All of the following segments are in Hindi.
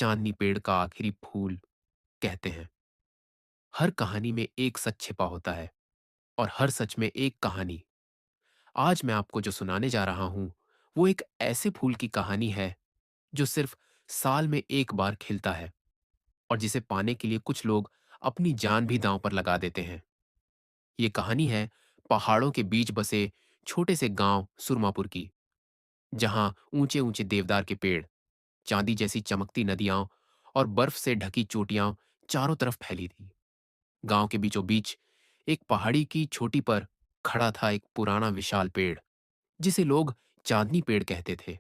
चांदनी पेड़ का आखिरी फूल कहते हैं। हर कहानी में एक सच छिपा होता है और हर सच में एक कहानी। आज मैं आपको जो सुनाने जा रहा हूं वो एक ऐसे फूल की कहानी है जो सिर्फ साल में एक बार खिलता है और जिसे पाने के लिए कुछ लोग अपनी जान भी दांव पर लगा देते हैं। ये कहानी है पहाड़ों के बीच बसे छोटे से गांव सुरमापुर की, जहां ऊंचे ऊंचे देवदार के पेड़, चांदी जैसी चमकती नदियां और बर्फ से ढकी चोटियां चारों तरफ फैली थी। गांव के बीचों बीच एक पहाड़ी की चोटी पर खड़ा था एक पुराना विशाल पेड़, जिसे लोग चांदनी पेड़ कहते थे।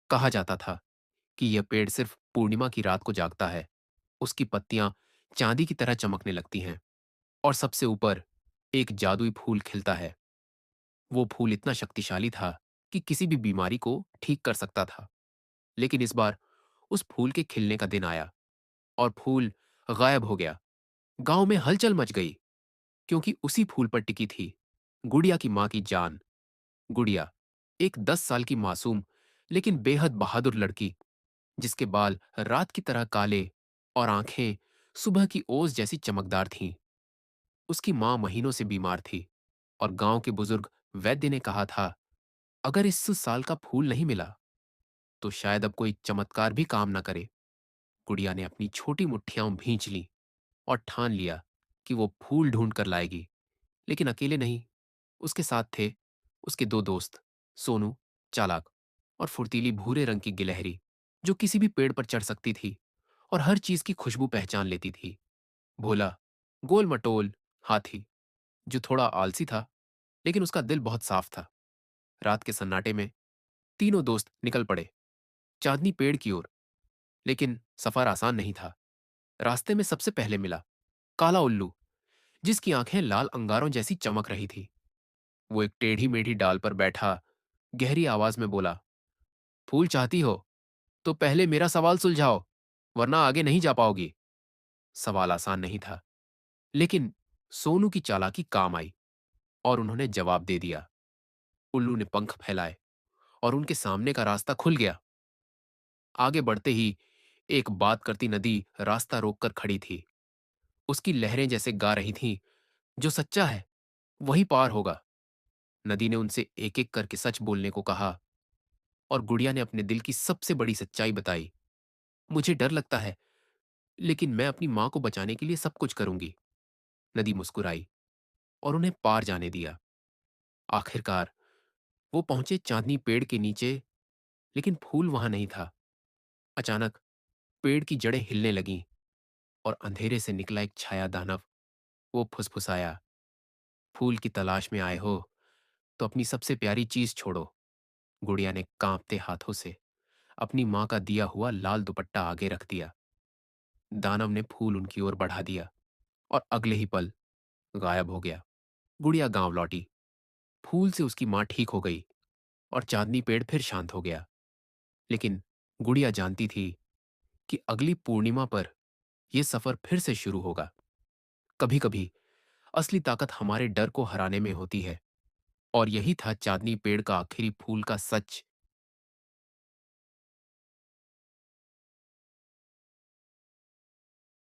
कहा जाता था कि यह पेड़ सिर्फ पूर्णिमा की रात को जागता है। उसकी पत्तियां चांदी की तरह चमकने लगती हैं और सबसे ऊपर एक जादुई फूल खिलता है। वो फूल इतना शक्तिशाली था कि किसी भी बीमारी को ठीक कर सकता था। लेकिन इस बार उस फूल के खिलने का दिन आया और फूल गायब हो गया। गांव में हलचल मच गई, क्योंकि उसी फूल पर टिकी थी गुड़िया की मां की जान। गुड़िया एक 10 साल की मासूम लेकिन बेहद बहादुर लड़की, जिसके बाल रात की तरह काले और आंखें सुबह की ओस जैसी चमकदार थीं। उसकी मां महीनों से बीमार थी और गांव के बुजुर्ग वैद्य ने कहा था, अगर इस साल का फूल नहीं मिला तो शायद अब कोई चमत्कार भी काम न करे। गुड़िया ने अपनी छोटी मुट्ठियां भींच ली और ठान लिया कि वो फूल ढूंढ कर लाएगी। लेकिन अकेले नहीं, उसके साथ थे उसके दो दोस्त, सोनू चालाक और फुर्तीली भूरे रंग की गिलहरी, जो किसी भी पेड़ पर चढ़ सकती थी और हर चीज की खुशबू पहचान लेती थी। भोला गोल मटोल हाथी, जो थोड़ा आलसी था लेकिन उसका दिल बहुत साफ था। रात के सन्नाटे में तीनों दोस्त निकल पड़े चांदनी पेड़ की ओर। लेकिन सफर आसान नहीं था। रास्ते में सबसे पहले मिला काला उल्लू, जिसकी आंखें लाल अंगारों जैसी चमक रही थी। वो एक टेढ़ी मेढ़ी डाल पर बैठा गहरी आवाज में बोला, फूल चाहती हो तो पहले मेरा सवाल सुलझाओ, वरना आगे नहीं जा पाओगी। सवाल आसान नहीं था, लेकिन सोनू की चालाकी काम आई और उन्होंने जवाब दे दिया। उल्लू ने पंख फैलाए और उनके सामने का रास्ता खुल गया। आगे बढ़ते ही एक बात करती नदी रास्ता रोककर खड़ी थी। उसकी लहरें जैसे गा रही थीं, जो सच्चा है वही पार होगा। नदी ने उनसे एक एक करके सच बोलने को कहा और गुड़िया ने अपने दिल की सबसे बड़ी सच्चाई बताई। मुझे डर लगता है, लेकिन मैं अपनी मां को बचाने के लिए सब कुछ करूंगी। नदी मुस्कुराई और उन्हें पार जाने दिया। आखिरकार वो पहुंचे चांदनी पेड़ के नीचे, लेकिन फूल वहां नहीं था। अचानक पेड़ की जड़ें हिलने लगीं और अंधेरे से निकला एक छाया दानव। वो फुसफुसाया, फूल की तलाश में आए हो तो अपनी सबसे प्यारी चीज छोड़ो। गुड़िया ने कांपते हाथों से अपनी मां का दिया हुआ लाल दुपट्टा आगे रख दिया। दानव ने फूल उनकी ओर बढ़ा दिया और अगले ही पल गायब हो गया। गुड़िया गांव लौटी। फूल से उसकी मां ठीक हो गई और चांदनी पेड़ फिर शांत हो गया। लेकिन गुड़िया जानती थी कि अगली पूर्णिमा पर यह सफर फिर से शुरू होगा। कभी कभी असली ताकत हमारे डर को हराने में होती है, और यही था चांदनी पेड़ का आखिरी फूल का सच